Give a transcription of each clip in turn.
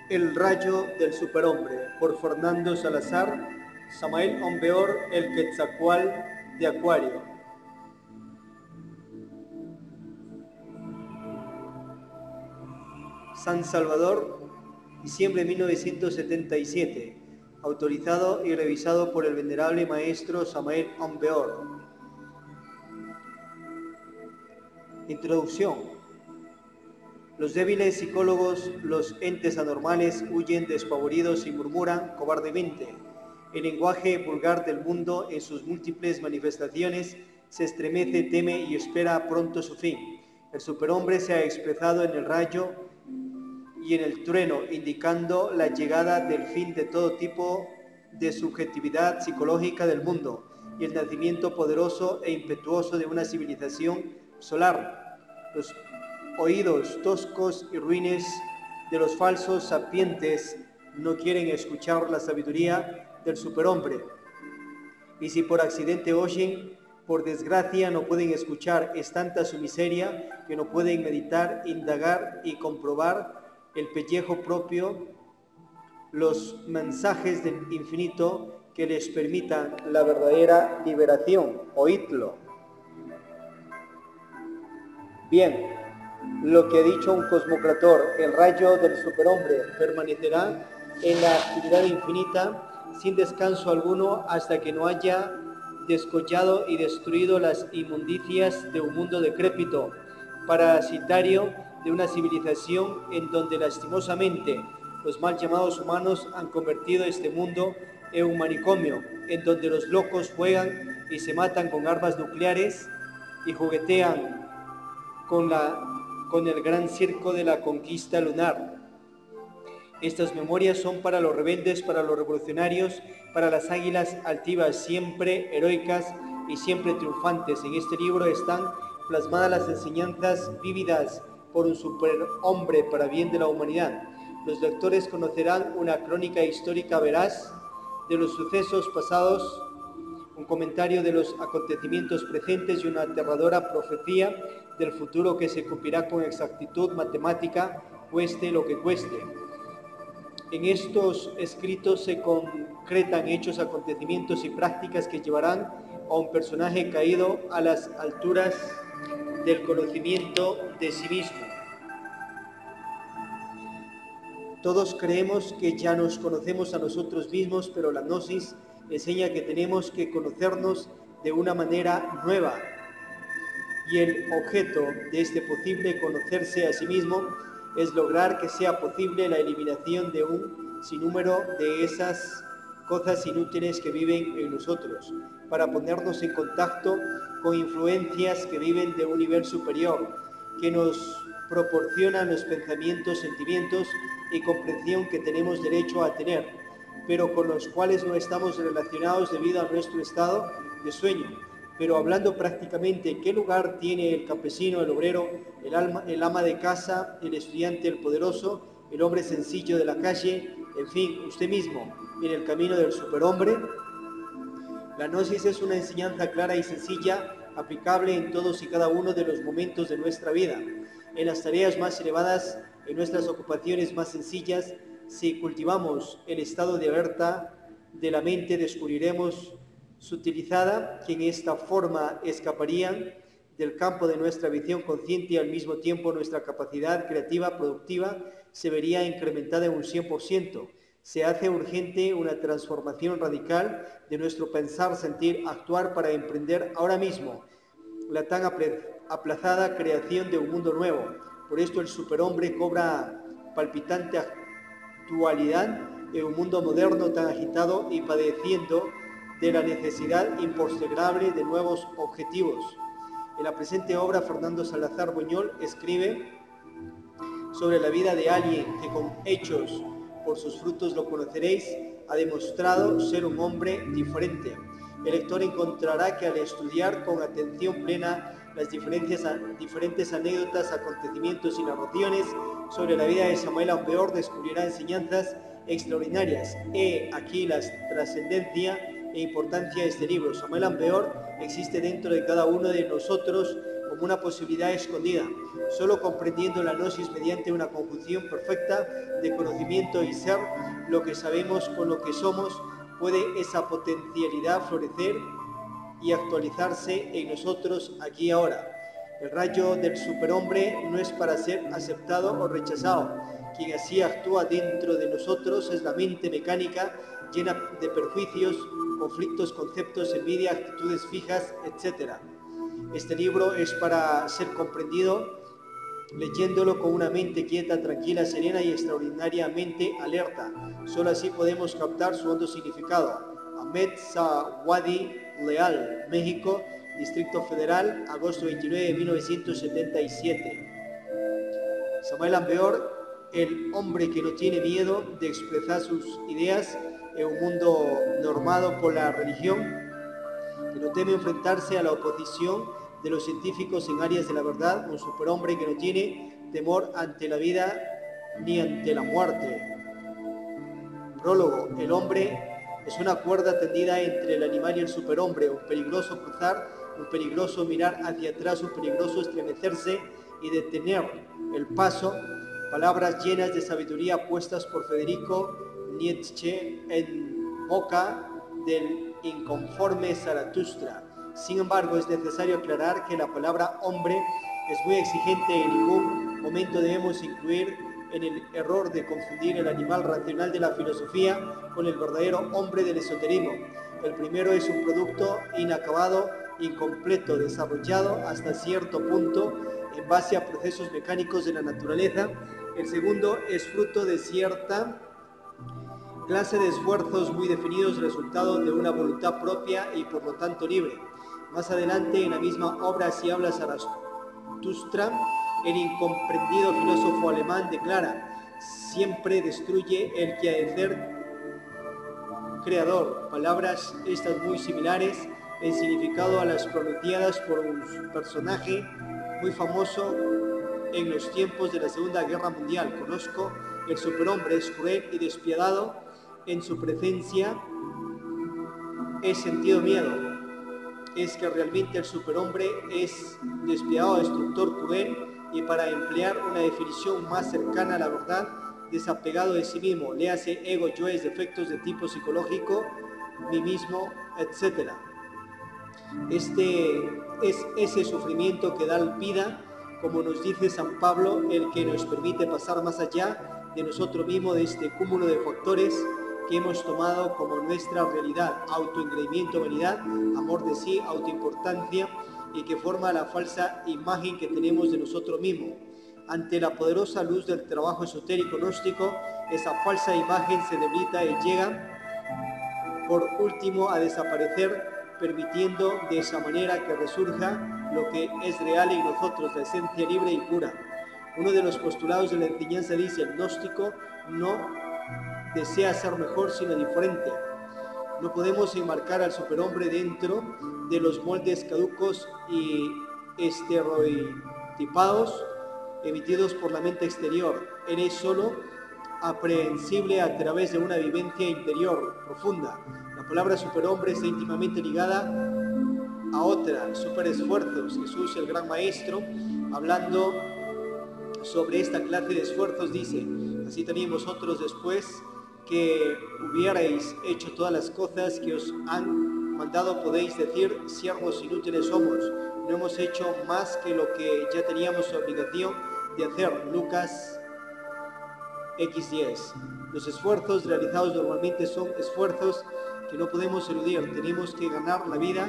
El rayo del superhombre, por Fernando Salazar, Samael Onbeor, el Quetzalcóatl de Acuario. San Salvador, diciembre de 1977, autorizado y revisado por el venerable maestro Samael Onbeor. Introducción. Los débiles psicólogos, los entes anormales, huyen despavoridos y murmuran cobardemente. El lenguaje vulgar del mundo, en sus múltiples manifestaciones, se estremece, teme y espera pronto su fin. El superhombre se ha expresado en el rayo y en el trueno, indicando la llegada del fin de todo tipo de subjetividad psicológica del mundo y el nacimiento poderoso e impetuoso de una civilización solar. Los oídos toscos y ruines de los falsos sapientes no quieren escuchar la sabiduría del superhombre. Y si por accidente oyen, por desgracia no pueden escuchar. Es tanta su miseria que no pueden meditar, indagar y comprobar el pellejo propio, los mensajes del infinito que les permitan la verdadera liberación. Oídlo. Bien, lo que ha dicho un cosmocrator, el rayo del superhombre permanecerá en la actividad infinita sin descanso alguno hasta que no haya descollado y destruido las inmundicias de un mundo decrépito, parasitario de una civilización en donde lastimosamente los mal llamados humanos han convertido este mundo en un manicomio, en donde los locos juegan y se matan con armas nucleares y juguetean con el gran circo de la conquista lunar. Estas memorias son para los rebeldes, para los revolucionarios, para las águilas altivas, siempre heroicas y siempre triunfantes. En este libro están plasmadas las enseñanzas vívidas por un superhombre para bien de la humanidad. Los lectores conocerán una crónica histórica veraz de los sucesos pasados, un comentario de los acontecimientos presentes y una aterradora profecía del futuro que se cumplirá con exactitud matemática, cueste lo que cueste. En estos escritos se concretan hechos, acontecimientos y prácticas que llevarán a un personaje caído a las alturas del conocimiento de sí mismo. Todos creemos que ya nos conocemos a nosotros mismos, pero la gnosis enseña que tenemos que conocernos de una manera nueva. Y el objeto de este posible conocerse a sí mismo es lograr que sea posible la eliminación de un sinnúmero de esas cosas inútiles que viven en nosotros, para ponernos en contacto con influencias que viven de un nivel superior, que nos proporcionan los pensamientos, sentimientos y comprensión que tenemos derecho a tener, pero con los cuales no estamos relacionados debido a nuestro estado de sueño. Pero hablando prácticamente, ¿qué lugar tiene el campesino, el obrero, el ama de casa, el estudiante, el poderoso, el hombre sencillo de la calle, en fin, usted mismo, en el camino del superhombre? La gnosis es una enseñanza clara y sencilla, aplicable en todos y cada uno de los momentos de nuestra vida. En las tareas más elevadas, en nuestras ocupaciones más sencillas, si cultivamos el estado de alerta de la mente, descubriremos sutilizada, que en esta forma escaparían del campo de nuestra visión consciente y al mismo tiempo nuestra capacidad creativa, productiva, se vería incrementada en un 100%. Se hace urgente una transformación radical de nuestro pensar, sentir, actuar para emprender ahora mismo la tan aplazada creación de un mundo nuevo. Por esto el superhombre cobra palpitante actualidad en un mundo moderno tan agitado y padeciendo de la necesidad impostergable de nuevos objetivos. En la presente obra, Fernando Salazar Buñol escribe sobre la vida de alguien que con hechos, por sus frutos lo conoceréis, ha demostrado ser un hombre diferente. El lector encontrará que al estudiar con atención plena las diferentes anécdotas, acontecimientos y narraciones sobre la vida de Samael Onbeor, descubrirá enseñanzas extraordinarias. He aquí la trascendencia e importancia de este libro. Samael Onbeor existe dentro de cada uno de nosotros como una posibilidad escondida. Solo comprendiendo la gnosis mediante una conjunción perfecta de conocimiento y ser, lo que sabemos con lo que somos, puede esa potencialidad florecer y actualizarse en nosotros aquí y ahora. El rayo del superhombre no es para ser aceptado o rechazado. Quien así actúa dentro de nosotros es la mente mecánica llena de perjuicios, conflictos, conceptos, envidia, actitudes fijas, etc. Este libro es para ser comprendido leyéndolo con una mente quieta, tranquila, serena y extraordinariamente alerta. Solo así podemos captar su hondo significado. Ahmed Zawadi Leal, México, Distrito Federal, agosto 29 de 1977. Samuel Ambeor, el hombre que no tiene miedo de expresar sus ideas en un mundo normado por la religión, que no teme enfrentarse a la oposición de los científicos en áreas de la verdad, un superhombre que no tiene temor ante la vida ni ante la muerte. Prólogo. El hombre es una cuerda tendida entre el animal y el superhombre, un peligroso cruzar, un peligroso mirar hacia atrás, un peligroso estremecerse y detener el paso. Palabras llenas de sabiduría puestas por Federico Nietzsche en boca del inconforme Zaratustra. Sin embargo, es necesario aclarar que la palabra hombre es muy exigente y en ningún momento debemos incluir en el error de confundir el animal racional de la filosofía con el verdadero hombre del esoterismo. El primero es un producto inacabado, incompleto, desarrollado hasta cierto punto en base a procesos mecánicos de la naturaleza. El segundo es fruto de cierta clase de esfuerzos muy definidos, resultado de una voluntad propia y por lo tanto libre. Más adelante en la misma obra, si habla Zaratustra, el incomprendido filósofo alemán declara: siempre destruye el quehacer creador. Palabras estas muy similares en significado a las pronunciadas por un personaje muy famoso en los tiempos de la Segunda Guerra Mundial. Conozco el superhombre, es cruel y despiadado. En su presencia he sentido miedo. Es que realmente el superhombre es despiadado, destructor, cruel, y para emplear una definición más cercana a la verdad, desapegado de sí mismo, léase ego, yoes, defectos de tipo psicológico, mí mismo, etc. Este es ese sufrimiento que da vida, como nos dice San Pablo, el que nos permite pasar más allá de nosotros mismos, de este cúmulo de factores que hemos tomado como nuestra realidad: autoengreimiento, vanidad, amor de sí, autoimportancia, y que forma la falsa imagen que tenemos de nosotros mismos. Ante la poderosa luz del trabajo esotérico gnóstico, esa falsa imagen se debilita y llega por último a desaparecer, permitiendo de esa manera que resurja lo que es real en nosotros, la esencia libre y pura. Uno de los postulados de la enseñanza dice: el gnóstico no desea ser mejor sino diferente. No podemos enmarcar al superhombre dentro de los moldes caducos y estereotipados emitidos por la mente exterior. Él es solo aprehensible a través de una vivencia interior profunda. La palabra superhombre está íntimamente ligada a otra: superesfuerzos. Jesús, el gran maestro, hablando sobre esta clase de esfuerzos, dice: así también vosotros, después que hubierais hecho todas las cosas que os han mandado, podéis decir: siervos inútiles somos, no hemos hecho más que lo que ya teníamos obligación de hacer. Lucas X10. Los esfuerzos realizados normalmente son esfuerzos que no podemos eludir. Tenemos que ganar la vida,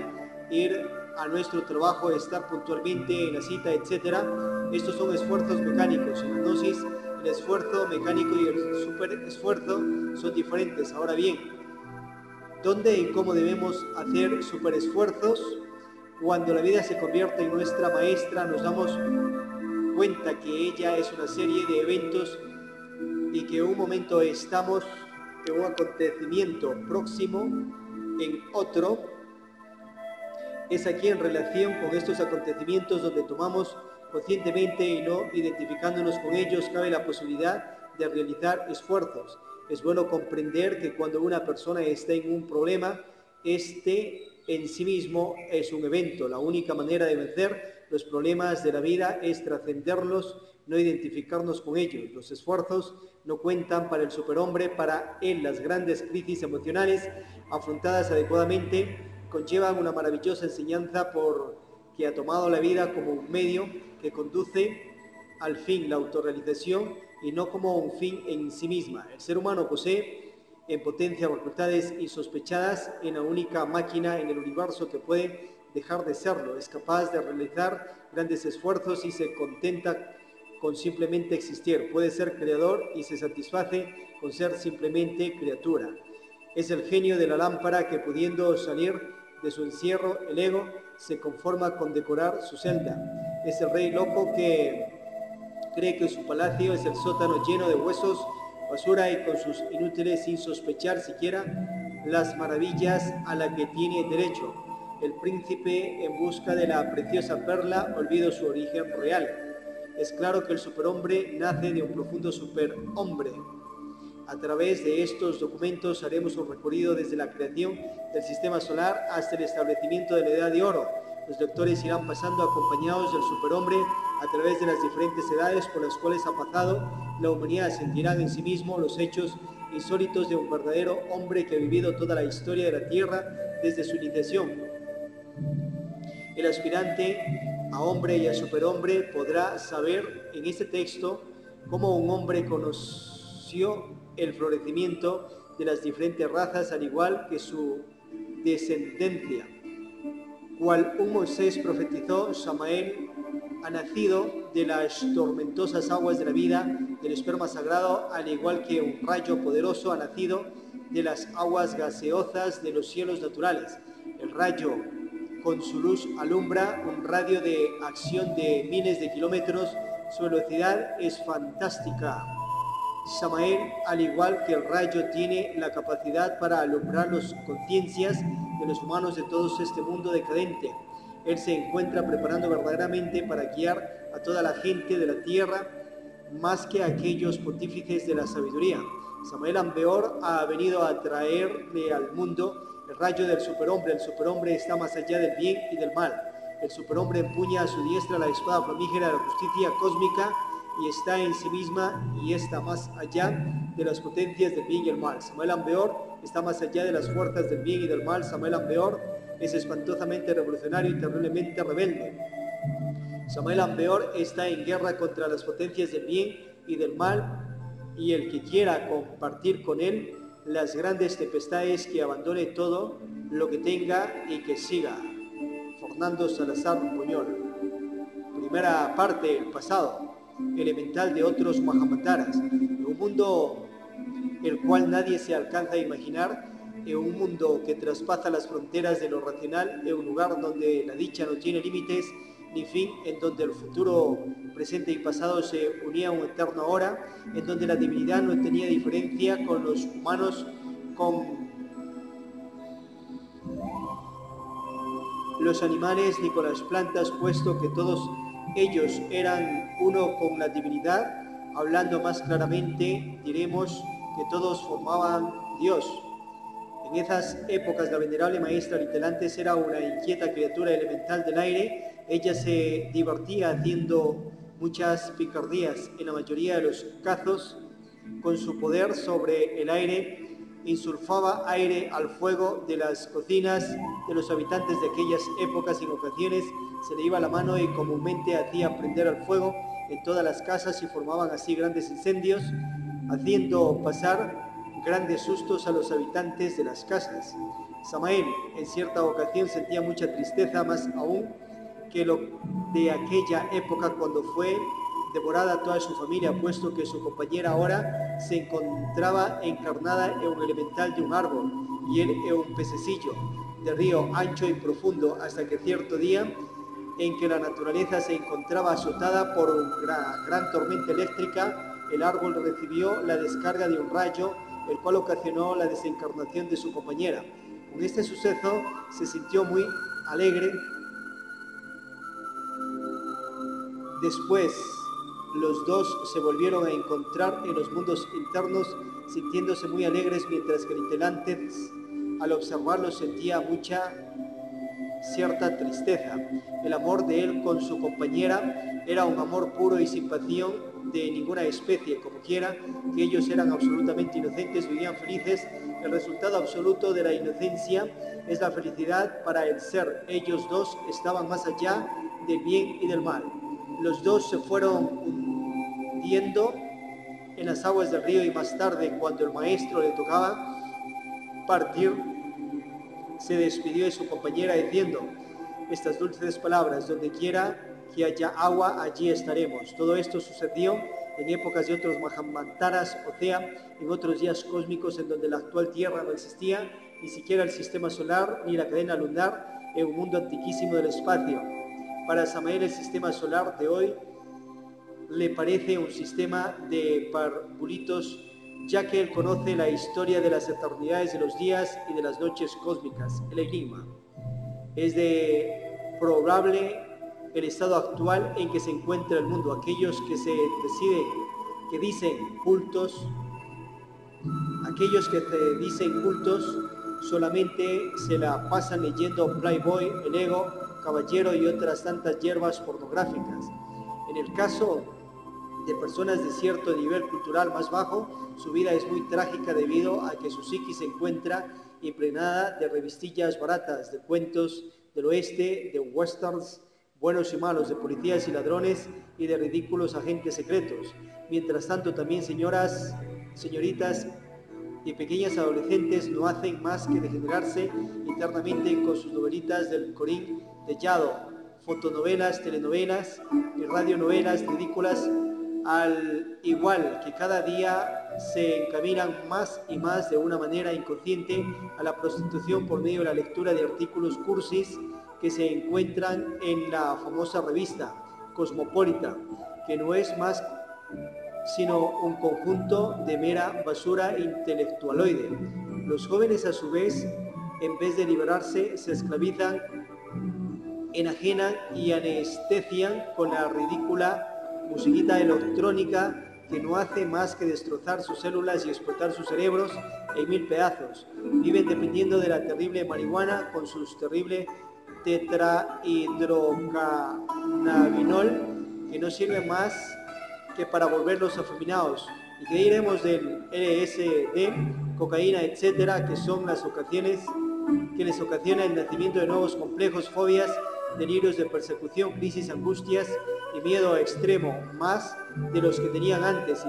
ir a nuestro trabajo, estar puntualmente en la cita, etc. Estos son esfuerzos mecánicos. En la gnosis, el esfuerzo mecánico y el superesfuerzo son diferentes. Ahora bien, ¿dónde y cómo debemos hacer superesfuerzos? Cuando la vida se convierte en nuestra maestra, nos damos cuenta que ella es una serie de eventos y que en un momento estamos en un acontecimiento próximo, en otro. Es aquí, en relación con estos acontecimientos, donde tomamos conscientemente y no identificándonos con ellos, cabe la posibilidad de realizar esfuerzos. Es bueno comprender que cuando una persona está en un problema, este en sí mismo es un evento. La única manera de vencer Los problemas de la vida es trascenderlos, no identificarnos con ellos. Los esfuerzos no cuentan para el superhombre. Para él, las grandes crisis emocionales, afrontadas adecuadamente, conllevan una maravillosa enseñanza porque ha tomado la vida como un medio que conduce al fin, la autorrealización, y no como un fin en sí misma. El ser humano posee en potencia facultades insospechadas en la única máquina en el universo que puede dejar de serlo. Es capaz de realizar grandes esfuerzos y se contenta con simplemente existir. Puede ser creador y se satisface con ser simplemente criatura. Es el genio de la lámpara que, pudiendo salir de su encierro, el ego, se conforma con decorar su celda. Es el rey loco que cree que su palacio es el sótano lleno de huesos, basura y con sus inútiles sin sospechar siquiera las maravillas a las que tiene derecho. El príncipe, en busca de la preciosa perla, olvida su origen real. Es claro que el superhombre nace de un profundo superhombre. A través de estos documentos haremos un recorrido desde la creación del sistema solar hasta el establecimiento de la Edad de Oro. Los lectores irán pasando acompañados del superhombre a través de las diferentes edades por las cuales ha pasado la humanidad. Sentirán en sí mismo los hechos insólitos de un verdadero hombre que ha vivido toda la historia de la Tierra desde su iniciación. El aspirante a hombre y a superhombre podrá saber en este texto cómo un hombre conoció el florecimiento de las diferentes razas, al igual que su descendencia. Cual un Moisés profetizó, Samael ha nacido de las tormentosas aguas de la vida, del esperma sagrado, al igual que un rayo poderoso ha nacido de las aguas gaseosas de los cielos naturales. El rayo con su luz alumbra un radio de acción de miles de kilómetros. Su velocidad es fantástica. Samael, al igual que el rayo, tiene la capacidad para alumbrar las conciencias de los humanos de todo este mundo decadente. Él se encuentra preparando verdaderamente para guiar a toda la gente de la tierra, más que a aquellos pontífices de la sabiduría. Samael Ambeor ha venido a traerle al mundo el rayo del superhombre. El superhombre está más allá del bien y del mal. El superhombre empuña a su diestra la espada flamígera de la justicia cósmica y está en sí misma y está más allá de las potencias del bien y el mal. Samael Ambeor está más allá de las fuerzas del bien y del mal. Samael Ambeor es espantosamente revolucionario y terriblemente rebelde. Samael Ambeor está en guerra contra las potencias del bien y del mal, y el que quiera compartir con él las grandes tempestades, que abandone todo lo que tenga y que siga. Fernando Salazar Puñol. Primera parte, el pasado elemental de otros Mahavatas. En un mundo el cual nadie se alcanza a imaginar, en un mundo que traspasa las fronteras de lo racional, en un lugar donde la dicha no tiene límites ni fin, en donde el futuro, presente y pasado se unía a un eterno ahora, en donde la divinidad no tenía diferencia con los humanos, con los animales ni con las plantas, puesto que todos ellos eran uno con la divinidad. Hablando más claramente, diremos que todos formaban Dios. En esas épocas, la venerable maestra Litelantes era una inquieta criatura elemental del aire. Ella se divertía haciendo muchas picardías, en la mayoría de los casos, con su poder sobre el aire. Insulfaba aire al fuego de las cocinas de los habitantes de aquellas épocas. En ocasiones se le iba la mano y comúnmente hacía prender al fuego en todas las casas y formaban así grandes incendios, haciendo pasar grandes sustos a los habitantes de las casas. Samael en cierta ocasión sentía mucha tristeza, más aún que lo de aquella época cuando fue devorada toda su familia, puesto que su compañera ahora se encontraba encarnada en un elemental de un árbol y él en un pececillo de río ancho y profundo, hasta que cierto día en que la naturaleza se encontraba azotada por una gran tormenta eléctrica, el árbol recibió la descarga de un rayo, el cual ocasionó la desencarnación de su compañera. Con este suceso se sintió muy alegre. Después, los dos se volvieron a encontrar en los mundos internos, sintiéndose muy alegres, mientras que Litelantes, al observarlos, sentía mucha cierta tristeza. El amor de él con su compañera era un amor puro y sin pasión de ninguna especie. Como quiera que ellos eran absolutamente inocentes, vivían felices. El resultado absoluto de la inocencia es la felicidad para el ser. Ellos dos estaban más allá del bien y del mal. Los dos se fueron hundiendo en las aguas del río, y más tarde, cuando el maestro le tocaba partir, se despidió de su compañera diciendo estas dulces palabras: donde quiera que haya agua, allí estaremos. Todo esto sucedió en épocas de otros Mahamantaras, o sea, en otros días cósmicos en donde la actual Tierra no existía, ni siquiera el sistema solar ni la cadena lunar, en un mundo antiquísimo del espacio. Para Samael, el sistema solar de hoy le parece un sistema de parvulitos, ya que él conoce la historia de las eternidades de los días y de las noches cósmicas. El enigma es de probable el estado actual en que se encuentra el mundo. Aquellos que dicen cultos solamente se la pasan leyendo Playboy, El Ego, Caballero y otras tantas hierbas pornográficas. En el caso de personas de cierto nivel cultural más bajo, su vida es muy trágica debido a que su psiquis se encuentra impregnada de revistillas baratas, de cuentos del oeste, de westerns buenos y malos, de policías y ladrones y de ridículos agentes secretos. Mientras tanto, también señoritas y pequeñas adolescentes no hacen más que degenerarse internamente con sus novelitas del Corín Tellado, fotonovelas, telenovelas y radionovelas ridículas, al igual que cada día se encaminan más y más de una manera inconsciente a la prostitución por medio de la lectura de artículos cursis que se encuentran en la famosa revista Cosmopolita, que no es más sino un conjunto de mera basura intelectualoide. Los jóvenes, a su vez, en vez de liberarse, se esclavizan, enajenan y anestesian con la ridícula musiquita electrónica que no hace más que destrozar sus células y explotar sus cerebros en mil pedazos. Viven dependiendo de la terrible marihuana con sus terrible tetrahidrocannabinol, que no sirve más que para volverlos afeminados. ¿Y qué diremos del LSD, cocaína, etcétera, que son las ocasiones que les ocasiona el nacimiento de nuevos complejos, fobias, delirios de persecución, crisis, angustias y miedo extremo, más de los que tenían antes?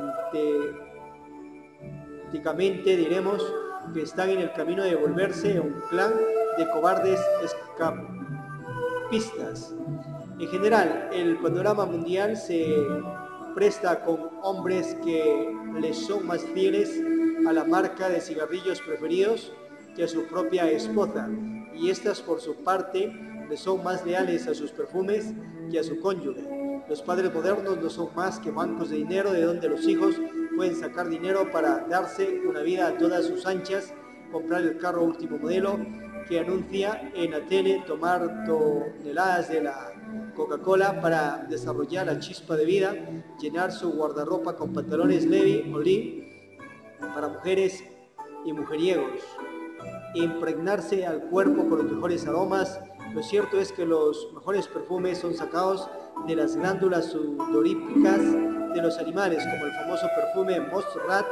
Sintéticamente diremos que están en el camino de volverse un clan de cobardes escapistas. En general, el panorama mundial se presta con hombres que les son más fieles a la marca de cigarrillos preferidos que a su propia esposa, y estas por su parte les son más leales a sus perfumes que a su cónyuge. Los padres modernos no son más que bancos de dinero de donde los hijos pueden sacar dinero para darse una vida a todas sus anchas, comprar el carro último modelo que anuncia en la tele, tomar toneladas de la Coca-Cola para desarrollar la chispa de vida, llenar su guardarropa con pantalones Levi o Lee para mujeres y mujeriegos, impregnarse al cuerpo con los mejores aromas. Lo cierto es que los mejores perfumes son sacados de las glándulas sudoríficas de los animales, como el famoso perfume Mossrat,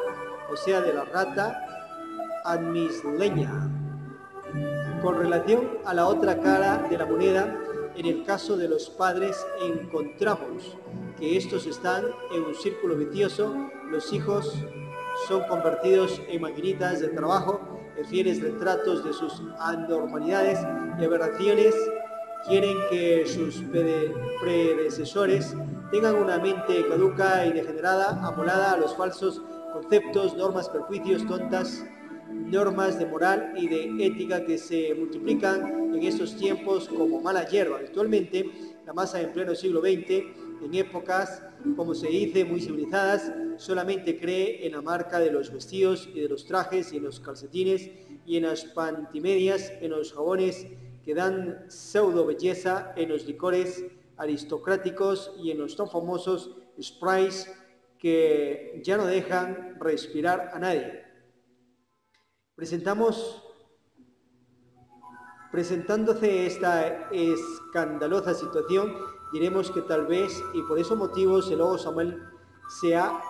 o sea, de la rata almizleña. Con relación a la otra cara de la moneda, en el caso de los padres encontramos que estos están en un círculo vicioso. Los hijos son convertidos en maquinitas de trabajo, en fieles retratos de sus anormalidades y aberraciones. Quieren que sus predecesores tengan una mente caduca y degenerada, amolada a los falsos conceptos, normas, perjuicios, tontas normas de moral y de ética que se multiplican en estos tiempos como mala hierba. Actualmente, la masa en pleno siglo XX, en épocas, como se dice, muy civilizadas, solamente cree en la marca de los vestidos y de los trajes y en los calcetines y en las pantimedias, en los jabones que dan pseudo belleza, en los licores aristocráticos y en los tan famosos sprays que ya no dejan respirar a nadie. Presentamos Presentándose esta escandalosa situación, diremos que tal vez, y por esos motivos, el lobo Samuel se ha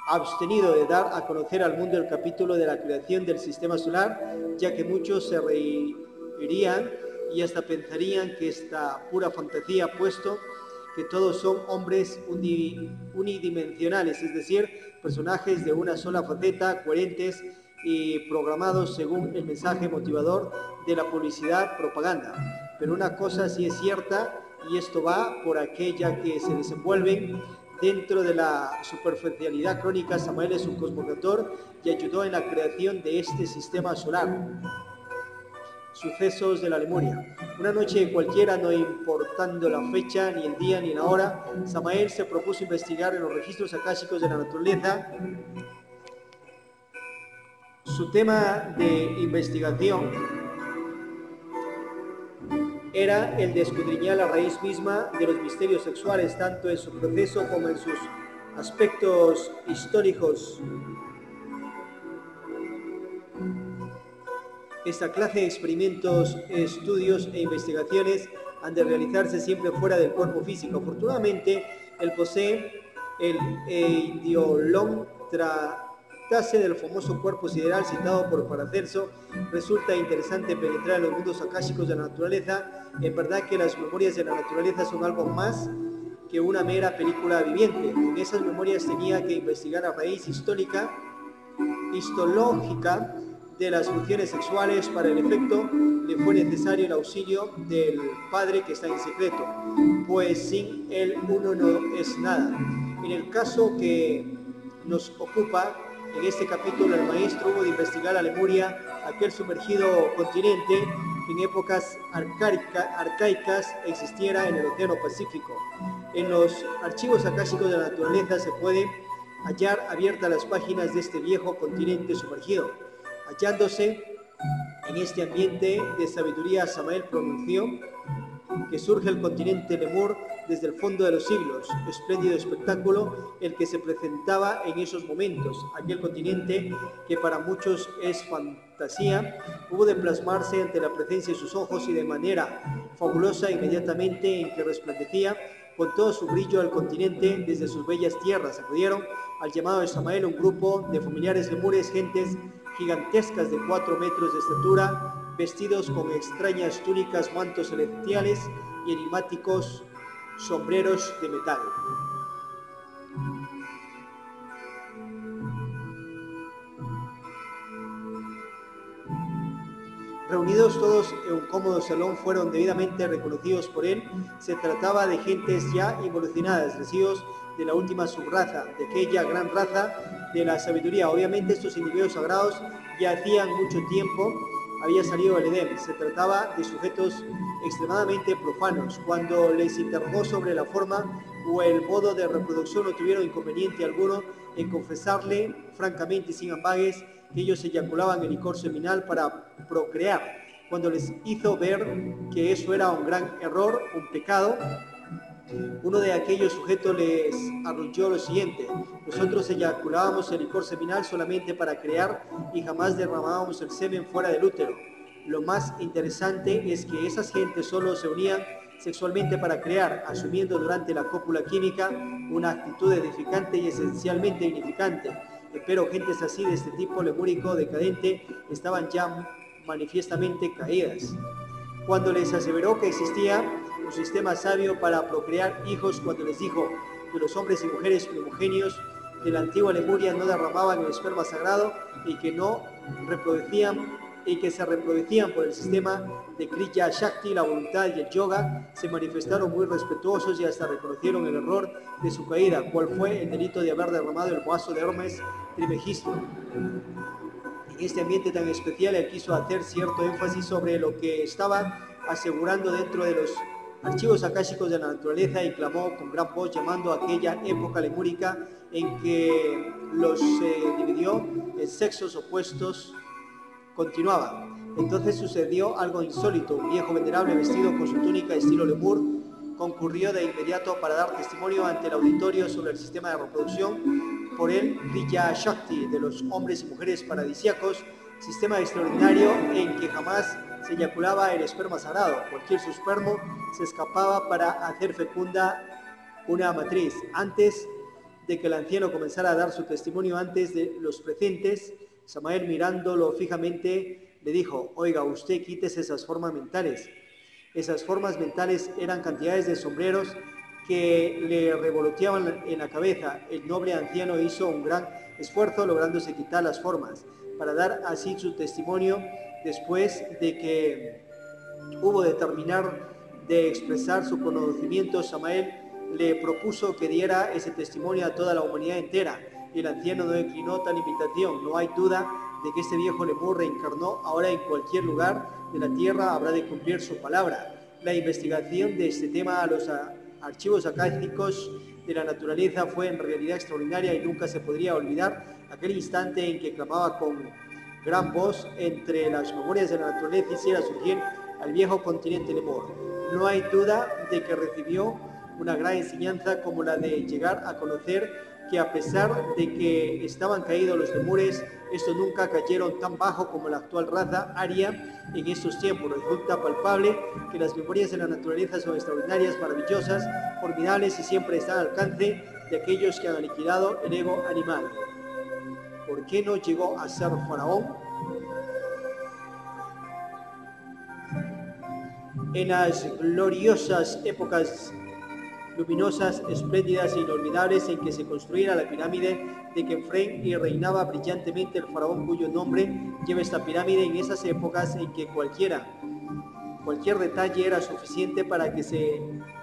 abstenido de dar a conocer al mundo el capítulo de la creación del sistema solar, ya que muchos se reirían y hasta pensarían que esta pura fantasía, puesto que todos son hombres unidimensionales, es decir, personajes de una sola faceta, coherentes y programados según el mensaje motivador de la publicidad propaganda. Pero una cosa sí es cierta, y esto va por aquella que se desenvuelven dentro de la superficialidad crónica. Samael es un cosmocreador y ayudó en la creación de este sistema solar. Sucesos de la Lemuria. Una noche cualquiera, no importando la fecha, ni el día, ni la hora, Samael se propuso investigar en los registros akáshicos de la naturaleza. Su tema de investigación era el de escudriñar la raíz misma de los misterios sexuales, tanto en su proceso como en sus aspectos históricos. Esta clase de experimentos, estudios e investigaciones han de realizarse siempre fuera del cuerpo físico. Afortunadamente, él posee el Eidolon. Tratase del famoso cuerpo sideral citado por Paracelso. Resulta interesante penetrar en los mundos akáshicos de la naturaleza. En verdad que las memorias de la naturaleza son algo más que una mera película viviente. En esas memorias tenía que investigar la raíz histológica de las funciones sexuales. Para el efecto le fue necesario el auxilio del Padre que está en secreto, pues sin él uno no es nada. En el caso que nos ocupa en este capítulo, el maestro hubo de investigar a Lemuria, aquel sumergido continente que en épocas arcaicas existiera en el Océano Pacífico. En los archivos akáshicos de la naturaleza se puede hallar abiertas las páginas de este viejo continente sumergido. Hallándose en este ambiente de sabiduría, Samael pronunció que surge el continente Lemur desde el fondo de los siglos. Espléndido espectáculo el que se presentaba en esos momentos. Aquel continente que para muchos es fantasía, hubo de plasmarse ante la presencia de sus ojos, y de manera fabulosa inmediatamente en que resplandecía con todo su brillo al continente desde sus bellas tierras. Acudieron al llamado de Samael un grupo de familiares lemures, gentes gigantescas de 4 metros de estatura, vestidos con extrañas túnicas, mantos celestiales y enigmáticos sombreros de metal. Reunidos todos en un cómodo salón, fueron debidamente reconocidos por él. Se trataba de gentes ya evolucionadas, nacidos de la última subraza, de aquella gran raza de la sabiduría. Obviamente estos individuos sagrados ya hacían mucho tiempo había salido del Edén. Se trataba de sujetos extremadamente profanos. Cuando les interrogó sobre la forma o el modo de reproducción, no tuvieron inconveniente alguno en confesarle francamente, sin ambages, que ellos eyaculaban el licor seminal para procrear. Cuando les hizo ver que eso era un gran error, un pecado, uno de aquellos sujetos les arrolló lo siguiente: nosotros eyaculábamos el licor seminal solamente para crear y jamás derramábamos el semen fuera del útero. Lo más interesante es que esas gentes solo se unían sexualmente para crear, asumiendo durante la cópula química una actitud edificante y esencialmente dignificante. Pero gentes así, de este tipo lemúrico decadente, estaban ya manifiestamente caídas. Cuando les aseveró que existía un sistema sabio para procrear hijos, cuando les dijo que los hombres y mujeres primogénios de la antigua Lemuria no derramaban el esperma sagrado y que se reproducían por el sistema de Kriya Shakti, la voluntad y el yoga, se manifestaron muy respetuosos y hasta reconocieron el error de su caída, cuál fue el delito de haber derramado el vaso de Hermes Trismegisto. En este ambiente tan especial, él quiso hacer cierto énfasis sobre lo que estaba asegurando dentro de los archivos akáshicos de la naturaleza, y clamó con gran voz, llamando a aquella época lemúrica en que los dividió en sexos opuestos. Continuaba: entonces sucedió algo insólito. Un viejo venerable, vestido con su túnica estilo lemur, concurrió de inmediato para dar testimonio ante el auditorio sobre el sistema de reproducción por el Kriya Shakti de los hombres y mujeres paradisíacos, sistema extraordinario en que jamás se eyaculaba el esperma sagrado. Cualquier suspermo se escapaba para hacer fecunda una matriz. Antes de que el anciano comenzara a dar su testimonio antes de los presentes, Samael, mirándolo fijamente, le dijo: oiga, usted quítese esas formas mentales. Esas formas mentales eran cantidades de sombreros que le revoloteaban en la cabeza. El noble anciano hizo un gran esfuerzo lográndose quitar las formas para dar así su testimonio. Después de que hubo de terminar de expresar su conocimiento, Samael le propuso que diera ese testimonio a toda la humanidad entera, y el anciano no declinó tal invitación. No hay duda de que este viejo lemur reencarnó ahora en cualquier lugar de la tierra, habrá de cumplir su palabra. La investigación de este tema a los archivos akáshicos de la naturaleza fue en realidad extraordinaria, y nunca se podría olvidar aquel instante en que clamaba con gran voz entre las memorias de la naturaleza y hiciera surgir al viejo continente lemur. No hay duda de que recibió una gran enseñanza, como la de llegar a conocer que a pesar de que estaban caídos los lemures, estos nunca cayeron tan bajo como la actual raza aria en estos tiempos. Resulta palpable que las memorias de la naturaleza son extraordinarias, maravillosas, formidables y siempre están al alcance de aquellos que han aniquilado el ego animal. ¿Por qué no llegó a ser faraón? En las gloriosas épocas luminosas, espléndidas e inolvidables en que se construyera la pirámide de Khenfrén y reinaba brillantemente el faraón cuyo nombre lleva esta pirámide, en esas épocas en que cualquier detalle era suficiente para que se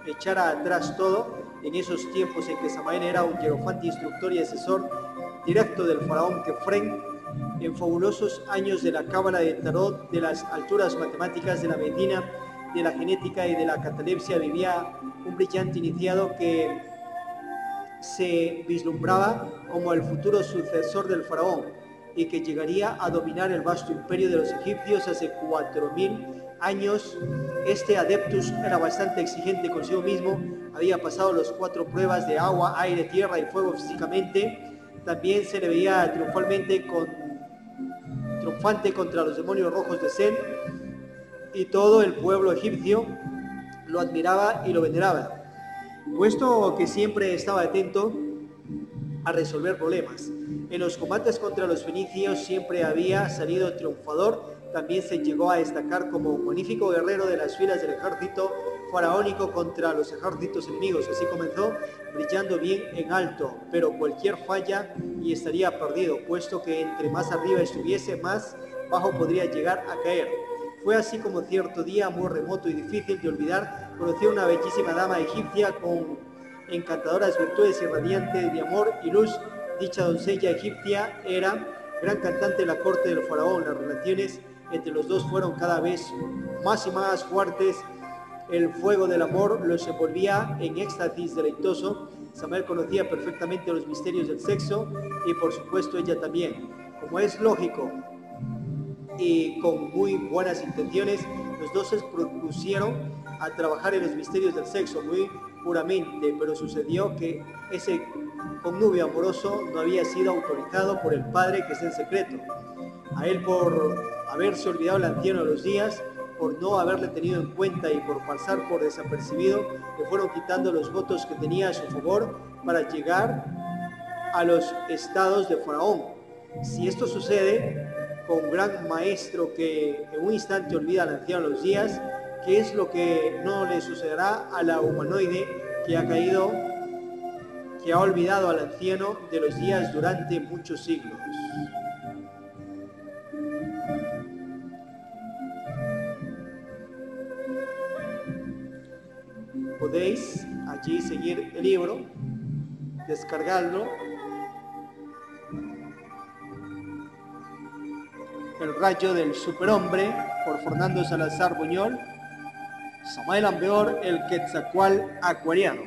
echara atrás todo, en esos tiempos en que Samael era un hierofante, instructor y asesor directo del faraón Khenfrén, en fabulosos años de la cábala, del tarot, de las alturas matemáticas, de la medicina, de la genética y de la catalepsia, vivía un brillante iniciado que se vislumbraba como el futuro sucesor del faraón y que llegaría a dominar el vasto imperio de los egipcios hace 4000 años. Este adeptus era bastante exigente consigo mismo, había pasado las 4 pruebas de agua, aire, tierra y fuego físicamente. También se le veía triunfante contra los demonios rojos de Set, y todo el pueblo egipcio lo admiraba y lo veneraba, puesto que siempre estaba atento a resolver problemas. En los combates contra los fenicios siempre había salido triunfador. También se llegó a destacar como un magnífico guerrero de las filas del ejército faraónico contra los ejércitos enemigos. Así comenzó, brillando bien en alto, pero cualquier falla y estaría perdido, puesto que entre más arriba estuviese, más bajo podría llegar a caer. Fue así como cierto día, muy remoto y difícil de olvidar, conoció a una bellísima dama egipcia con encantadoras virtudes y radiante de amor y luz. Dicha doncella egipcia era gran cantante de la corte del faraón. Las relaciones entre los dos fueron cada vez más y más fuertes. El fuego del amor los envolvía en éxtasis deleitoso. Samael conocía perfectamente los misterios del sexo y por supuesto ella también. Como es lógico y con muy buenas intenciones, los dos se propusieron a trabajar en los misterios del sexo muy puramente, pero sucedió que ese connubio amoroso no había sido autorizado por el padre, que es en secreto. A él, por haberse olvidado el anciano de los días, por no haberle tenido en cuenta y por pasar por desapercibido, le fueron quitando los votos que tenía a su favor para llegar a los estados de faraón. Si esto sucede con un gran maestro que en un instante olvida al anciano de los días, ¿qué es lo que no le sucederá a la humanoide que ha olvidado al anciano de los días durante muchos siglos? Podéis allí seguir el libro, descargarlo. El rayo del superhombre, por Fernando Salazar Buñol. Samael Ameor, el Quetzalcóatl acuariano.